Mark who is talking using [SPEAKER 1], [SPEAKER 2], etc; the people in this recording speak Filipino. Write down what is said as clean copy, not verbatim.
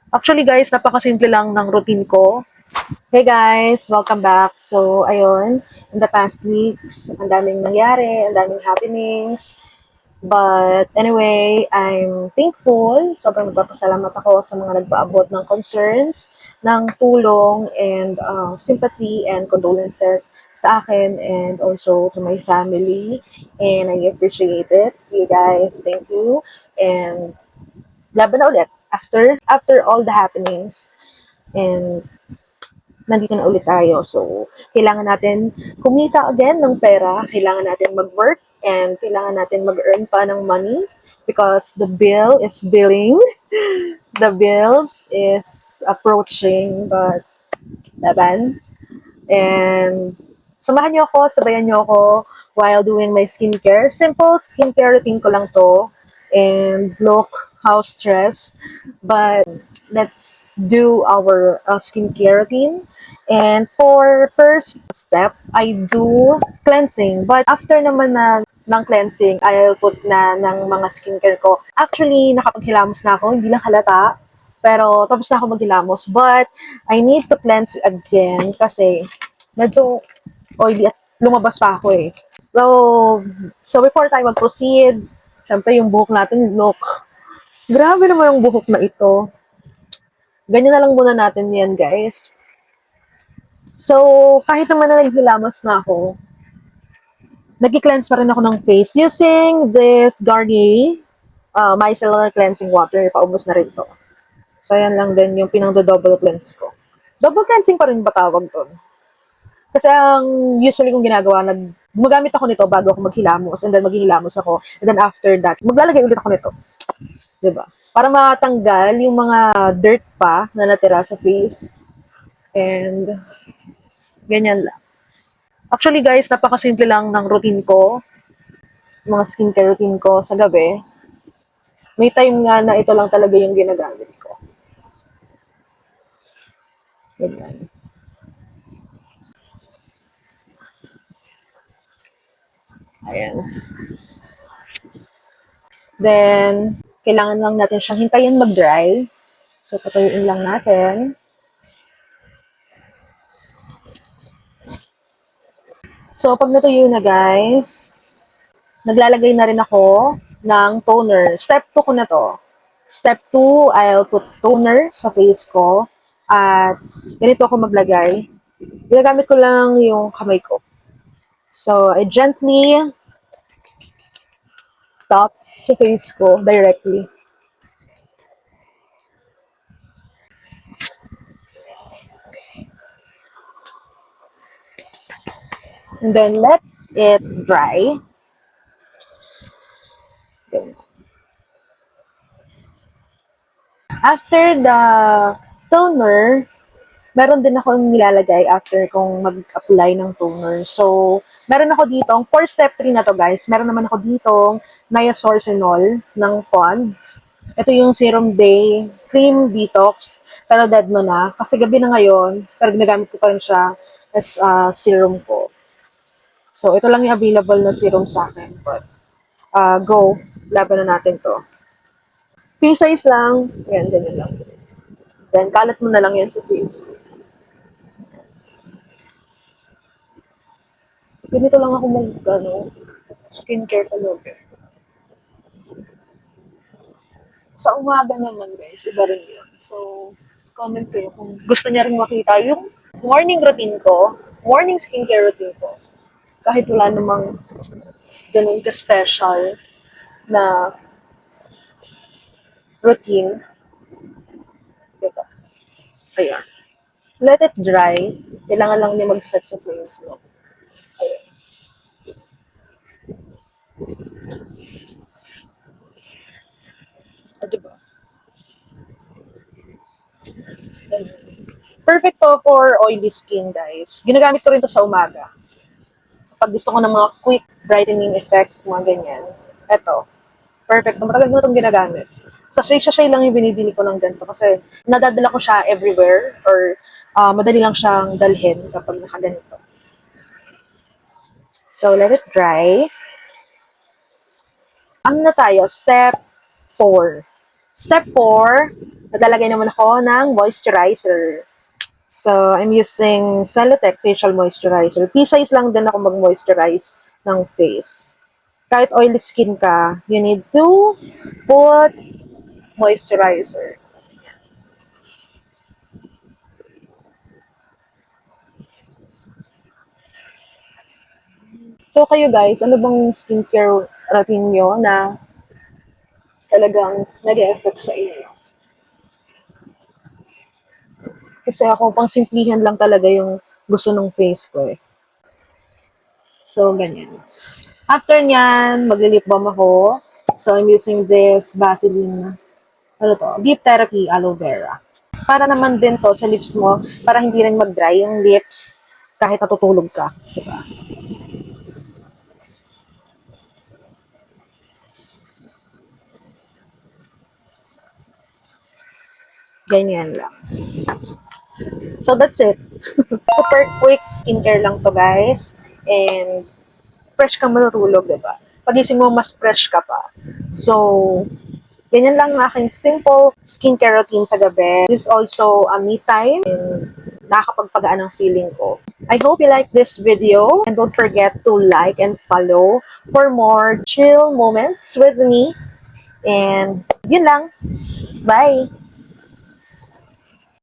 [SPEAKER 1] Actually guys, napakasimple lang ng routine ko. Hey guys, welcome back. So, ayun, in the past weeks, ang daming nangyari, ang daming happenings. But anyway, I'm thankful. Sobrang nagpapasalamat ako sa mga nagpaabot ng concerns, ng tulong, and sympathy and condolences sa akin and also to my family. And I appreciate it. You guys, thank you. And laban na ulit after all the happenings. And nandito na ulit tayo. So, kailangan natin kumita again ng pera, kailangan natin mag-work, and kailangan natin mag-earn pa ng money because the bill is billing. The bills is approaching, but laban. And samahan niyo ako, sabayan niyo ako while doing my skincare. Simple skincare routine ko lang to. And look how stressed. But let's do our skincare routine. And for first step, I do cleansing. But after naman ng cleansing, I'll put na ng mga skincare ko. Actually, nakapaghilamos na ako, hindi lang halata. Pero tapos na ako maghilamos. But I need to cleanse again kasi medyo oily at lumabas pa ako eh. So before tayo mag-proceed, syempre yung buhok natin, look. Grabe naman yung buhok na ito. Ganyan na lang muna natin yan, guys. So, kahit naman na naghilamos na ako, nag-cleanse pa rin ako ng face using this Garnier micellar cleansing water. Paubos na rin to. So, yan lang din yung pinang-double cleanse ko. Double cleansing pa rin ba tawag doon? Kasi ang usually kong ginagawa, gumagamit ako nito bago ako maghilamos and then maghihilamos ako. And then after that, maglalagay ulit ako nito. 'Di ba? Para matanggal yung mga dirt pa na natira sa face. And ganyan lang. Actually guys, napakasimple lang ng routine ko, mga skincare routine ko sa gabi. May time nga na ito lang talaga yung ginagamit ko. Ganyan. Ayan. Then, kailangan lang natin siyang hintayin mag-dry. So, patuyuin lang natin. So, pag natuyo na guys, naglalagay na rin ako ng toner. Step 2 ko na to. Step 2, I'll put toner sa face ko. At ganito ako maglagay. Ginagamit ko lang yung kamay ko. So, I gently tap sa face ko directly. And then let it dry. After the toner, meron din ako nilalagay after kong mag-apply ng toner. So, meron ako dito, for step 3 na to guys, meron naman ako dito niasourcinol ng Pond's. Ito yung Serum Day Cream Detox. Pero dead mo na. Kasi gabi na ngayon, pero ginagamit ko pa rin siya as serum ko. So, ito lang yung available na serum sa akin. But, go. Laban na natin to. Pea size lang. Ayan, ganyan lang. Then, kalat mo na lang yan sa face. Ganito lang ako skincare sa loob. Sa umaga naman guys, iba rin yun. So, comment kayo kung gusto niya rin makita yung morning routine ko, morning skincare routine ko. Kahit wala namang ganun ka-special na routine. Diba? Ayan. Let it dry. Kailangan lang niya mag-set sa face mo. Ayan. Diba? Perfect to for oily skin, guys. Ginagamit ko rin to sa umaga. Pag gusto ko ng mga quick brightening effect, mga ganyan. Eto, perfect. Matagal ko na itong ginagamit. Sa Shay lang yung binibili ko ng ganito kasi nadadala ko siya everywhere or madali lang siyang dalhin kapag nakaganito. So, let it dry. Ano na tayo? Step 4. Step 4, naglalagay naman ako ng moisturizer. So, I'm using Celotech Facial Moisturizer. P-size lang din ako mag-moisturize ng face. Kahit oily skin ka, you need to put moisturizer. So, kayo guys, ano bang skincare routine nyo na talagang nag-effect sa inyo? Kasi ako, pang simplihan lang talaga yung gusto ng face ko eh. So, ganyan. After nyan, magli-lip balm ako. So, I'm using this Vaseline, ano to, Deep Therapy Aloe Vera. Para naman din to sa lips mo, para hindi rin mag-dry yung lips kahit natutulog ka. Diba? Ganyan lang. So, that's it. Super quick skincare lang to, guys. And, fresh ka matutulog, diba? Pagising mo, mas fresh ka pa. So, ganyan lang ang aking simple skincare routine sa gabi. This is also a me time and nakakapagpagaan ng feeling ko. I hope you like this video and don't forget to like and follow for more chill moments with me. And yun lang. Bye!